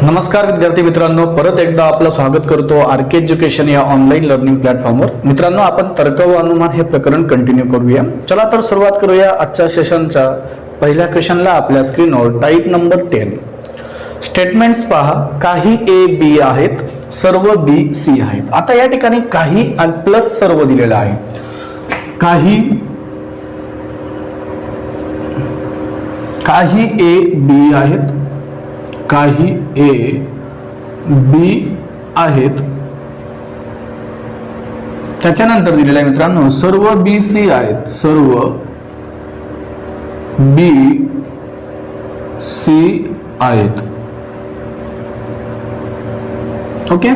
नमस्कार विद्यार्थी मित्रांनो, परत एकदा आपलं स्वागत करतो आरके एज्युकेशन या ऑनलाईन लर्निंग प्लॅटफॉर्मवर। मित्रांनो, आपण तर्क व अनुमान हे प्रकरण कंटिन्यू करूया। चला तर सुरुवात करूया आजच्या सेशनच्या पहिल्या क्वेश्चनला। आपल्या स्क्रीनवर टाइप नंबर 10 स्टेटमेंट्स पहा। काही ए बी आहेत, सर्व बी सी आहेत। आता या ठिकाणी काही प्लस सर्व दिलेलं आहे। काही ए बी आहेत, काही ए बी आहेत। त्याच्यानंतर दिलेलं आहे मित्रांनो सर्व बी सी आहेत, सर्व बी सी आहेत। ओके,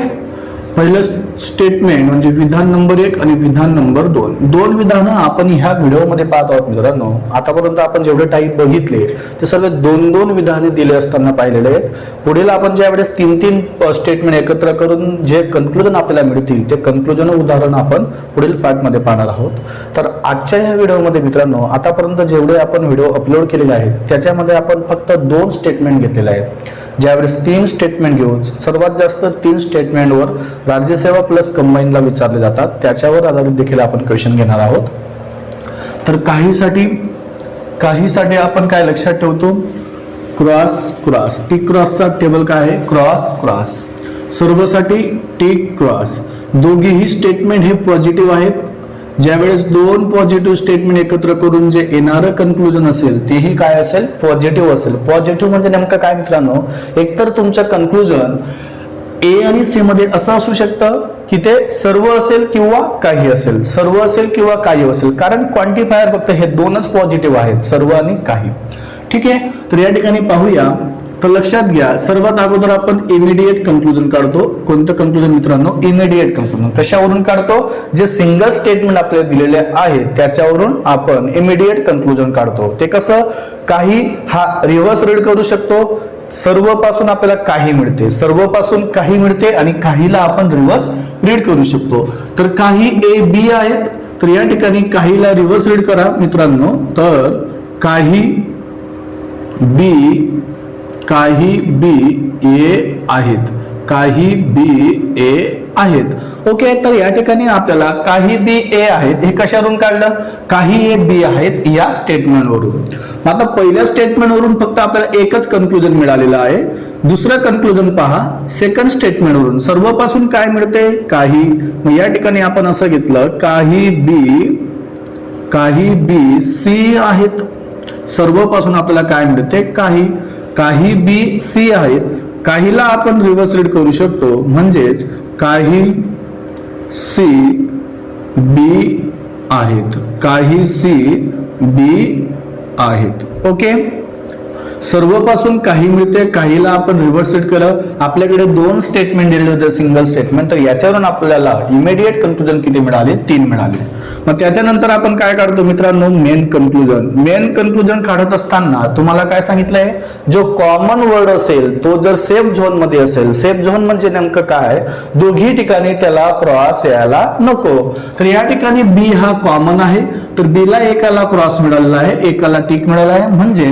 पहिलं स्टेटमेंट म्हणजे विधान नंबर 1 आणि विधान नंबर 2। दोन विधानं आपण ह्या व्हिडिओमध्ये पाहत आहोत मित्रांनो। आतापर्यंत आपण जेवढे टाईप बघितले ते सगळे दोन विधाने दिले असताना पाहिलेले आहेत। पुढील आपण ज्या वेळेस 3 स्टेटमेंट एकत्र करून जे कन्क्लुजन आपल्याला मिळतील ते कन्क्लुजन उदाहरण आपण पुढील पार्टमध्ये पाहणार आहोत। तर आजच्या ह्या व्हिडिओमध्ये मित्रांनो आतापर्यंत जेवढे आपण व्हिडिओ अपलोड केलेले आहेत त्याच्यामध्ये आपण फक्त 2 स्टेटमेंट घेतलेले आहेत। ज्यावेळेस 3 स्टेटमेंट घेऊन सर्वात जास्त 3 स्टेटमेंटवर राज्यसेवा प्लस कंबाईनला विचारले जातात, त्याच्यावर आधारित देखील आपण क्वेश्चन घेणार आहोत। तर काहीसाठी आपण काय लक्षात ठेवतो, क्रॉस टिक क्रॉसचा टेबल काय आहे, क्रॉस। सर्वसाठी टिक क्रॉस। दोघेही स्टेटमेंट हे पॉझिटिव्ह आहेत। ज्यावेळेस 2 पॉझिटिव्ह स्टेटमेंट एकत्र करून जे येणारं कन्क्लुजन असेल तेही काय असेल, पॉझिटिव्ह असेल। पॉझिटिव्ह म्हणजे नेमकं काय मित्रांनो, एकतर तुमचं कन्क्लुजन ए आणि सी मध्ये असं असू शकतं की ते सर्व असेल किंवा काही असेल, सर्व असेल किंवा काही असेल, कारण क्वांटिफायर फक्त हे 2च पॉझिटिव्ह आहेत, सर्व आणि काही। ठीक आहे, तर या ठिकाणी पाहूया। तर लक्षात घ्या, सर्वात अगोदर आपण इमिडिएट कन्क्लुजन काढतो। कोणतं कन्क्लुजन मित्रांनो, इमिडिएट कन्क्लुजन। कशावरून काढतो, जे सिंगल स्टेटमेंट आपल्याला दिलेले आहे त्याच्यावरून आपण इमिडिएट कन्क्लुजन काढतो। ते कसं, काही हा रिव्हर्स रीड करू शकतो। सर्व पासून आपल्याला काही मिळते, सर्व पासून काही मिळते आणि काहीला आपण रिव्हर्स रीड करू शकतो। तर काही ए बी आहेत, तर या ठिकाणी काहीला रिव्हर्स रीड करा मित्रांनो। तर काही बी ए आहेत, काही बी ए आहेत। ओके, तर या ठिकाणी आपल्याला काही बी ए आहेत हे कशावरून काढलं, काही ए बी आहेत या स्टेटमेंटवरून। आता पहिल्या स्टेटमेंटवरून फक्त आपल्याला एकच कन्क्लुजन मिळालेलं आहे। दुसरं कन्क्लुजन पहा, सेकंड स्टेटमेंटवरून सर्वपासून काय मिळते, काही। मग या ठिकाणी आपण असं घेतलं, काही बी सी आहेत। सर्वपासून आपल्याला काय मिळते, काही बी सी आहेत। काहीला आपण रिव्हर्स रीड करू शकतो, म्हणजेच काही सी बी आहेत, काही सी बी आहेत। ओके, सर्वपासून काही मिळते, काहीला आपण रिव्हर्स रीड केलं। आपल्याकडे 2 स्टेटमेंट दिलेले होते, सिंगल स्टेटमेंट। तर याच्यावरून आपल्याला इमिडिएट कन्क्लुजन किती मिळाले, 3 मिळाले। मग त्याच्यानंतर आपण काय काढतो मित्रांनो, मेन कन्क्लुजन काढत असताना तुम्हाला काय सांगितलंय, जो कॉमन वर्ड असेल तो जर सेफ झोन मध्ये असेल, सेफ झोन म्हणजे नेमकं काय, दोघी ठिकाणी त्याला क्रॉस यायला नको। तर या ठिकाणी बी हा कॉमन आहे, तर बी ला एकाला क्रॉस मिळालेला आहे, एकाला टिक मिळाला आहे, म्हणजे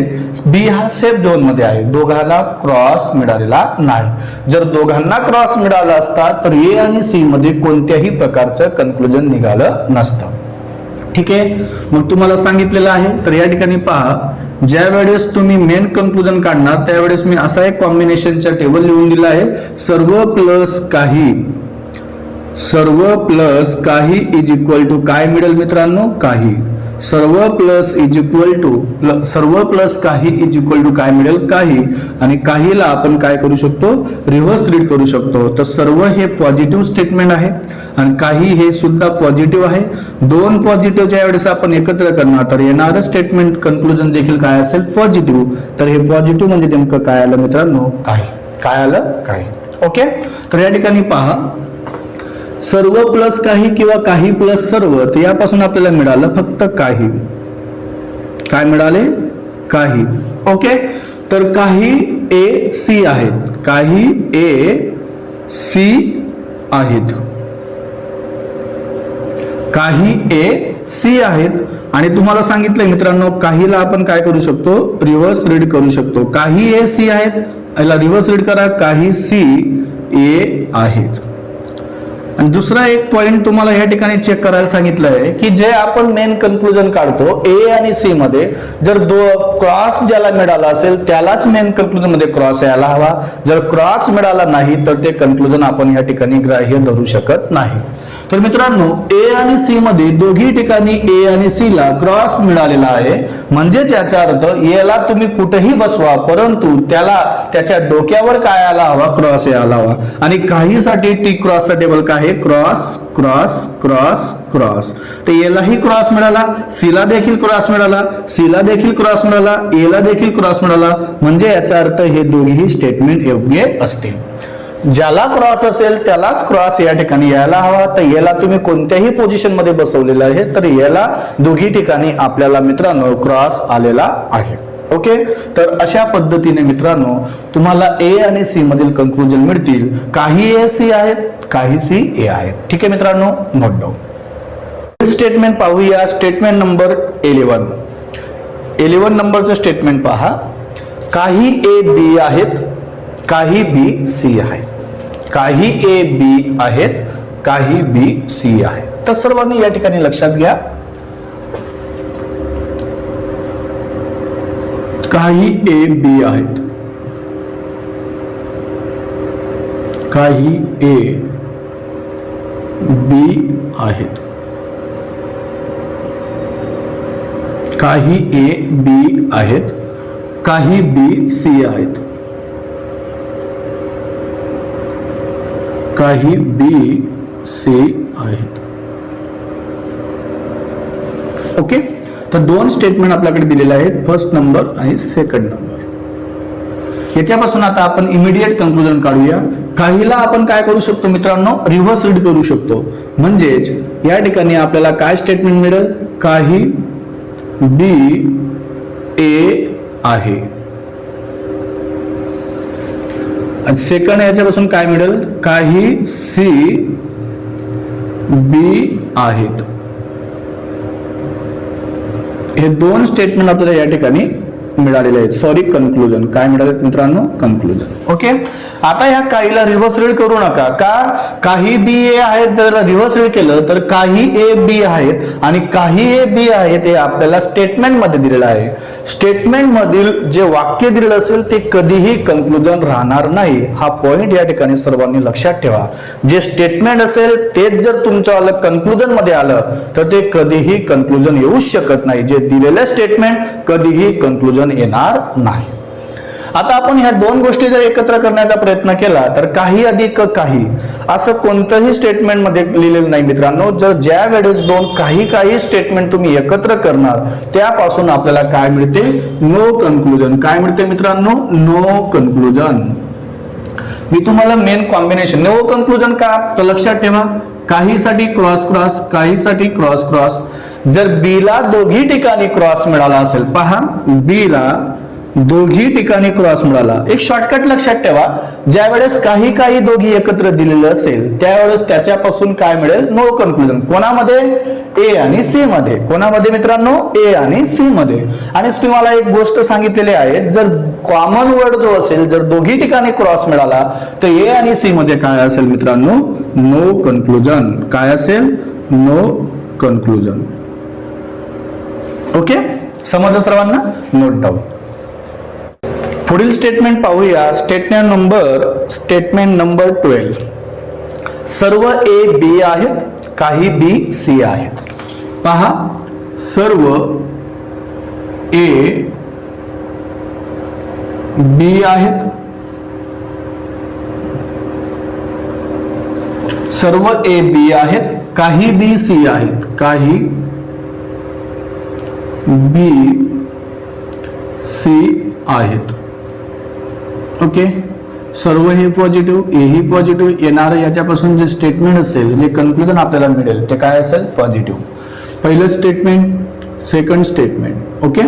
बी हा सेफ झोन मध्ये आहे, दोघांना क्रॉस मिळालेला नाही। जर दोघांना क्रॉस मिळाला असता तर ए आणि सी मध्ये कोणत्याही प्रकारचं कन्क्लुजन निघालं नसतं। ठीक आहे, मग तुम्हाला सांगितलेलं आहे। तर या ठिकाणी पहा, ज्या वेळेस तुम्ही मेन कन्क्लुजन काढणार त्यावेळेस मी असा एक कॉम्बिनेशनचा टेबल लिहून दिला आहे, सर्व प्लस काही इज इक्वल टू काय मिळेल मित्रांनो, काही। सर्व प्लस काही इज इक्वल टू काय मिळेल, काही। आणि काहीला आपण काय करू शकतो, रिव्हर्स रीड करू शकतो। तर सर्व हे पॉझिटिव्ह स्टेटमेंट आहे आणि काही हे सुद्धा पॉझिटिव्ह आहे। 2 पॉझिटिव्ह ज्या वेळेस आपण एकत्र करणार तर येणारं स्टेटमेंट कन्क्लुजन देखील काय असेल, पॉझिटिव्ह। तर हे पॉझिटिव्ह म्हणजे नेमकं काय आलं मित्रांनो, काही। ओके, तर या ठिकाणी पहा, सर्व प्लस काही किंवा काही प्लस सर्व, तर यापासून आपल्याला मिळालं फक्त काही। काय मिळाले, काही। ओके, तर काही ए सी आहेत, काही ए सी आहेत, काही ए सी आहेत। आणि तुम्हाला सांगितलंय मित्रांनो, काहीला आपण काय करू शकतो, रिव्हर्स रीड करू शकतो। काही ए सी आहेत याला रिव्हर्स रीड करा, काही सी ए आहेत. आणि दुसरा एक पॉइंट तुम्हाला या ठिकाणी चेक करायला सांगितलं आहे की जे आपण मेन कन्क्लुजन काढतो ए आणि सी मध्ये, जर क्रॉस ज्याला मिळाला असेल त्यालाच मेन कन्क्लुजन मध्ये क्रॉस यायला हवा. जर क्रॉस मिळाला नाही तर ते कन्क्लुजन आपण या ठिकाणी ग्राह्य धरू शकत नाही. तर मित्रांनो, ए आणि सी मध्ये दोघी ठिकाणी ए आणि सी ला क्रॉस मिळालेला आहे. म्हणजेच याचा अर्थ याला तुम्ही कुठेही बसवा, परंतु त्याला त्याच्या डोक्यावर काय आला हवा, क्रॉस यायला हवा. आणि काहीसाठी टी क्रॉसचा टेबल काय आहे, क्रॉस क्रॉस क्रॉस क्रॉस. तर एलाही क्रॉस मिळाला, सीला देखील क्रॉस मिळाला, सीला देखील क्रॉस मिळाला, एला देखील क्रॉस मिळाला. म्हणजे याचा अर्थ हे दोघेही स्टेटमेंट योग्य असतील. ज्याला क्रॉस असेल त्यालाच क्रॉस या ठिकाणी यायला हवा. तर याला तुम्ही कोणत्याही पोझिशन मध्ये बसवलेलं आहे तर याला दोघी ठिकाणी आपल्याला मित्रांनो क्रॉस आलेला आहे. ओके, तर अशा पद्धतीने मित्रांनो तुम्हाला ए आणि सी मधील कन्क्लुजन मिळतील. काही ए सी आहेत, काही सी ए आहेत. ठीक आहे मित्रांनो, नोट डाऊन. स्टेटमेंट पाहूया. स्टेटमेंट नंबर 11 नंबरचं स्टेटमेंट पहा. काही ए बी आहेत, काही बी सी आहे. काही ए बी आहेत, काही बी सी आहे. तर सर्वांनी या ठिकाणी लक्षात घ्या, काही ए बी आहेत, काही ए बी आहेत, काही ए बी आहेत, काही बी सी आहेत, काही बी सी आहेत. ओके, तर दोन स्टेटमेंट आपल्याकडे दिलेले आहेत, फर्स्ट नंबर आणि सेकंड नंबर. याच्यापासून आता आपण इमिडिएट कन्क्लुजन काढूया. काहीला आपण काय करू शकतो मित्रांनो, रिव्हर्स रीड करू शकतो. म्हणजेच या ठिकाणी आपल्याला काय स्टेटमेंट मिळेल, काही बी ए आहे. आणि सेकंड याच्यापासून काय मिळेल, काही सी बी आहेत. हे दोन स्टेटमेंट आपल्याला या ठिकाणी मिळालेले आहेत. Sorry, conclusion. काय मिळाले मित्रांनो, कन्क्लुजन. ओके, आता या काहीला रिव्हर्स रीड करू नका. का, काही बी ए आहेत जर रिव्हर्स रीड केलं तर काही ए बी आहेत, आणि काही ए बी आहेत हे आपल्याला स्टेटमेंट मध्ये दिलेलं आहे. स्टेटमेंट मधील जे वाक्य दिलेलं असेल ते कधीही कन्क्लुजन राहणार नाही. हा पॉइंट या ठिकाणी सर्वांनी लक्षात ठेवा. जे स्टेटमेंट असेल तेच जर तुमच्या कन्क्लुजन मध्ये आलं तर ते कधीही कन्क्लुजन येऊ शकत नाही. जे दिलेलं स्टेटमेंट कधीही कन्क्लुजन येणार नाही. आता आपण ह्या दोन गोष्टी जर एकत्र करण्याचा प्रयत्न केला तर काही अधिक काही असं कोणतंही स्टेटमेंट मध्ये लिहिलेलं नाही मित्रांनो. जर ज्या वेळेस दोन काही स्टेटमेंट तुम्ही एकत्र करणार त्यापासून आपल्याला काय मिळते, नो कन्क्लुजन. काय मिळते मित्रांनो, नो कन्क्लुजन. मी तुम्हाला मेन कॉम्बिनेशन नो कन्क्लुजन का, तर लक्षात ठेवा, काहीसाठी क्रॉस क्रॉस, काहीसाठी क्रॉस क्रॉस. जर बी ला दोघी ठिकाणी क्रॉस मिळाला असेल, पहा, बी ला दोघी ठिकाणी क्रॉस मिळाला. एक शॉर्टकट लक्षात ठेवा, ज्या वेळेस काही दोघी एकत्र दिलेलं असेल त्यावेळेस त्याच्यापासून काय मिळेल, नो कन्क्लुजन. कोणामध्ये, ए आणि सी मध्ये. कोणामध्ये मित्रांनो, ए आणि सी मध्ये. आणि तुम्हाला एक गोष्ट सांगितलेली आहे, जर कॉमन वर्ड जो असेल, जर दोघी ठिकाणी क्रॉस मिळाला तर ए आणि सी मध्ये काय असेल मित्रांनो, नो कन्क्लुजन. काय असेल, नो कन्क्लुजन. ओके, समजलं सर्वांना, नोट डाऊन. पुढील स्टेटमेंट पाहूया. Statement number 12. सर्व ए बी आहेत, काही बी सी आहेत. पहा, सर्व ए बी आहेत, सर्व ए बी आहेत, काही बी सी आहेत, काही बी सी आहेत. ओके, सर्व हे पॉझिटिव्ह, ए ही पॉझिटिव्ह. येणार याच्यापासून जे स्टेटमेंट असेल, जे कन्क्लुजन आपल्याला मिळेल ते काय असेल, पॉझिटिव्ह. पहिलं स्टेटमेंट, सेकंड स्टेटमेंट. ओके,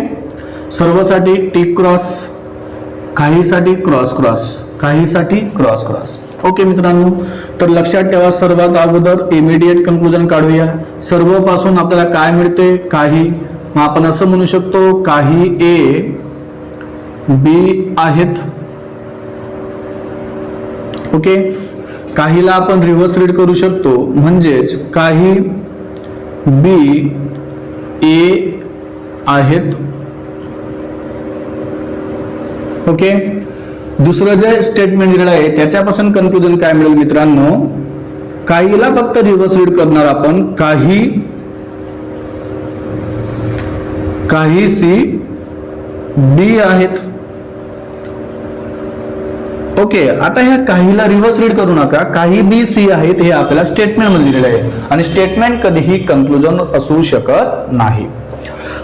सर्वसाठी टिक क्रॉस, काहीसाठी क्रॉस क्रॉस, काहीसाठी क्रॉस क्रॉस. ओके मित्रांनो, तर लक्षात ठेवा, सर्वात अगोदर इमिडिएट कन्क्लुजन काढूया. सर्व पासून आपल्याला काय मिळते, काही. मग आपण असं म्हणू शकतो, काही ए बी आहेत, ओके, काहीला आपण रिव्हर्स रीड करू शकतो, म्हणजेच काही बी ए आहेत. ओके, दुसरं जे स्टेटमेंट दिलेलं आहे त्याच्यापासून कन्क्लुजन काय मिळेल मित्रांनो, काहीला फक्त रिव्हर्स रीड करणार आपण, काही सी बी आहेत. ओके, आता ह्या काहीला रिव्हर्स रीड करू नका, काही बी सी आहेत हे आपल्याला स्टेटमेंट मध्ये दिलेलं आहे आणि स्टेटमेंट कधीही कन्क्लुजन असू शकत नाही.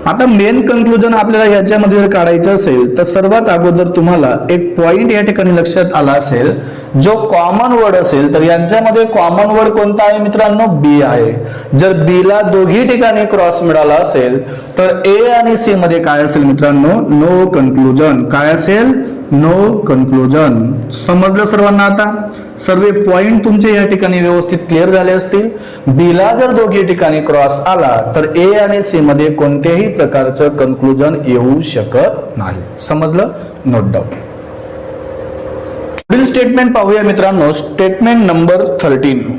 आता मेन कन्क्लुजन आपल्याला याच्यामध्ये जर काढायचं असेल तर सर्वात अगोदर तुम्हाला एक पॉइंट या ठिकाणी लक्षात आला असेल, जो कॉमन वर्ड असेल तर यांच्यामध्ये कॉमन वर्ड कोणता आहे मित्रांनो, बी आहे. जर बी ला दोघी ठिकाणी क्रॉस मिळाला असेल तर ए आणि सी मध्ये काय असेल मित्रांनो, नो कन्क्लुजन. काय असेल, नो कन्क्लुजन. समजलं सर्वांना? आता सर्व पॉइंट तुमचे या ठिकाणी व्यवस्थित क्लिअर झाले असतील. बी ला जर दोघी ठिकाणी क्रॉस आला तर ए आणि सी मध्ये कोणत्याही प्रकारचं कन्क्लुजन येऊ शकत नाही. समजलं? Note down. पुढील स्टेटमेंट पाहूया मित्रांनो, स्टेटमेंट नंबर 13.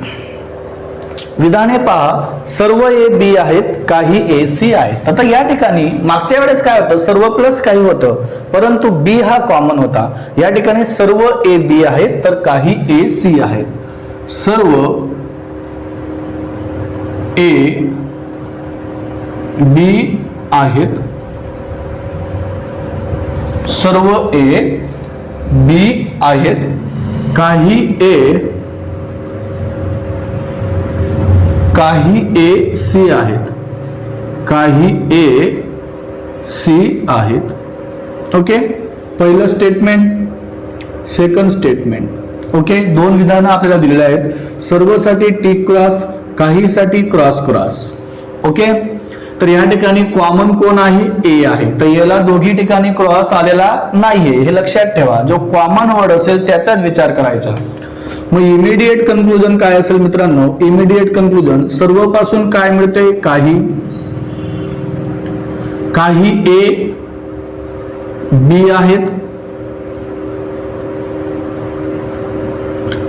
विधाने पहा, सर्व ए बी आहेत, काही ए सी आहेत. आता या ठिकाणी मागच्या वेळेस काय होतं, सर्व प्लस काही होतं, परंतु बी हा कॉमन होता. या ठिकाणी सर्व ए बी आहेत तर काही ए सी आहेत. सर्व ए बी आहेत, सर्व ए बी आहेत, काही ए सी आहेत, काही ए सी आहेत. ओके, पहिलं स्टेटमेंट, सेकंड स्टेटमेंट. ओके, दोन विधानं आपल्याला दिलेली आहेत, सर्वसाठी टिक क्रॉस, काहीसाठी क्रॉस क्रॉस. ओके, तर या ठिकाणी कॉमन कोण आहे, ए आहे, तर याला दोघी ठिकाणी क्रॉस आलेला नाहीये, हे लक्षात ठेवा. जो कॉमन वर्ड असेल त्याचाच विचार करायचा. मग इमिडिएट कन्क्लुजन काय असेल मित्रांनो, इमिडिएट कन्क्लुजन सर्वपासून काय मिळते, काही ए बी आहेत.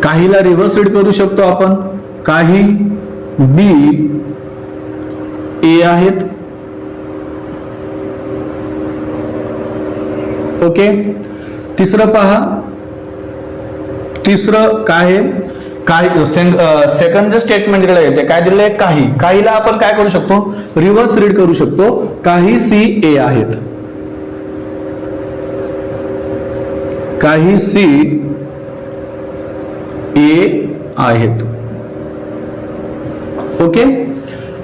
काहीला रिव्हर्स रीड करू शकतो आपण, काही बी ए आहेत. ओके, तिसरं पहा, तिसरं काय आहे, सेकंड जे स्टेटमेंट दिलेलं आहे ते काय दिलेलं आहे, काहीला आपण काय करू शकतो, रिव्हर्स रीड करू शकतो, काही सी ए आहेत, काही सी ए आहेत. ओके,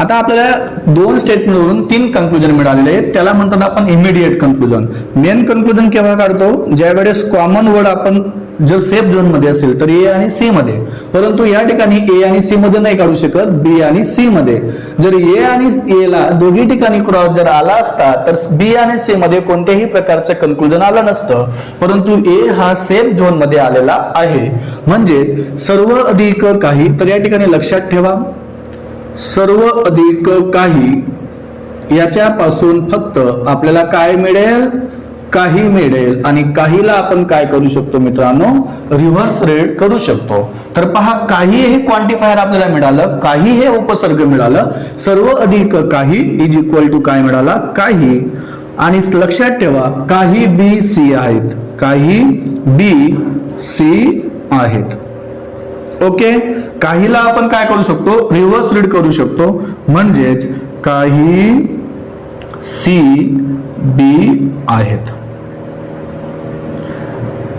आता आपल्याला दोन स्टेटमेंटवरून तीन कन्क्लुजन मिळालेले आहेत, त्याला म्हणतात आपण इमिडिएट कन्क्लुजन. मेन कन्क्लुजन केव्हा काढतो, ज्या वेळेस कॉमन वर्ड आपण जर सेफ झोन मध्ये असेल तर ए आणि सी मध्ये, परंतु या ठिकाणी ए आणि सी मध्ये नाही काढू शकत, बी आणि सी मध्ये. जर ए आणि ए ला दोघी ठिकाणी क्रॉस जर आला असता तर बी आणि सी मध्ये कोणत्याही प्रकारचं कन्क्लुजन आलं नसतं, परंतु ए हा सेफ झोन मध्ये आलेला आहे. म्हणजे सर्व अधिक काही, तर या ठिकाणी लक्षात ठेवा, सर्व अधिक काही याच्यापासून फक्त आपल्याला काय मिळेल, काही मिळेल. आणि काहीला आपण काय करू शकतो मित्रांनो, रिव्हर्स रीड करू शकतो. तर पहा, काही हे क्वांटिफायर आपल्याला मिळालं, काही हे उपसर्ग मिळालं, सर्व अधिक काही इज इक्वल टू काय मिळाला, काही. आणि लक्षात ठेवा, काही बी सी आहेत, काही बी सी आहेत. ओके, काहीला आपण काय करू शकतो, रिव्हर्स रीड करू शकतो, म्हणजेच काही सी बी आहेत.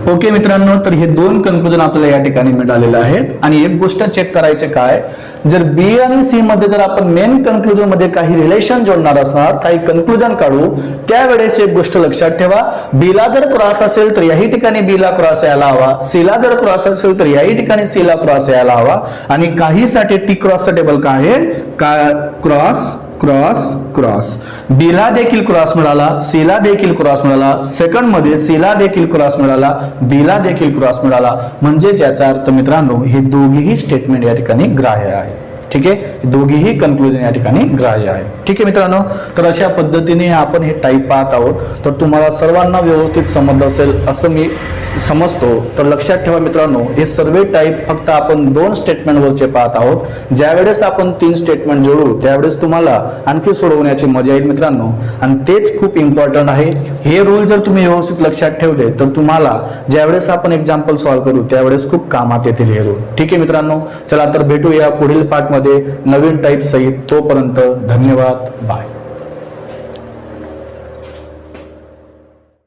ओके मित्रांनो, तर हे दोन कन्क्लुजन आपल्याला या ठिकाणी मिळालेले आहेत. आणि एक गोष्ट चेक करायचे काय, जर बी आणि सी मध्ये जर आपण मेन कन्क्लुजन मध्ये काही रिलेशन जोडणार असणार, काही कन्क्लुजन काढू, त्यावेळेस एक गोष्ट लक्षात ठेवा, बी ला जर क्रॉस असेल तर याही ठिकाणी बी ला क्रॉस यायला हवा, सी ला जर क्रॉस असेल तर याही ठिकाणी सी ला क्रॉस यायला हवा. आणि काहीसाठी टी क्रॉसचं टेबल काय आहे, क्रॉस क्रॉस क्रॉस. बी ला देखील क्रॉस मिळाला, सी ला देखील क्रॉस मिळाला, सेकंड मध्ये सी ला देखील क्रॉस मिळाला, बी ला देखील क्रॉस मिळाला. म्हणजेच याचा अर्थ मित्रांनो, हे दोघेही स्टेटमेंट या ठिकाणी ग्राह्य आहे. ठीक आहे, दोघीही कन्क्लुजन या ठिकाणी ग्राह्य आहे. ठीक आहे मित्रांनो, तर अशा पद्धतीने आपण हे टाईप पाहत आहोत. तर तुम्हाला सर्वांना व्यवस्थित समजलं असेल असं मी समजतो. तर लक्षात ठेवा मित्रांनो, हे सर्व टाईप फक्त आपण 2 स्टेटमेंटवरचे पाहत आहोत. ज्यावेळेस आपण 3 स्टेटमेंट जोडू त्यावेळेस तुम्हाला आणखी सोडवण्याची मजा येईल मित्रांनो, आणि तेच खूप इम्पॉर्टंट आहे. हे रूल जर तुम्ही व्यवस्थित लक्षात ठेवले तर तुम्हाला ज्यावेळेस आपण एक्झाम्पल सॉल्व्ह करू त्यावेळेस खूप कामात येतील हे रूल. ठीक आहे मित्रांनो, चला तर भेटूया पुढील पार्टमध्ये नवीन टाईप सहित. तोपर्यंत धन्यवाद, बाय.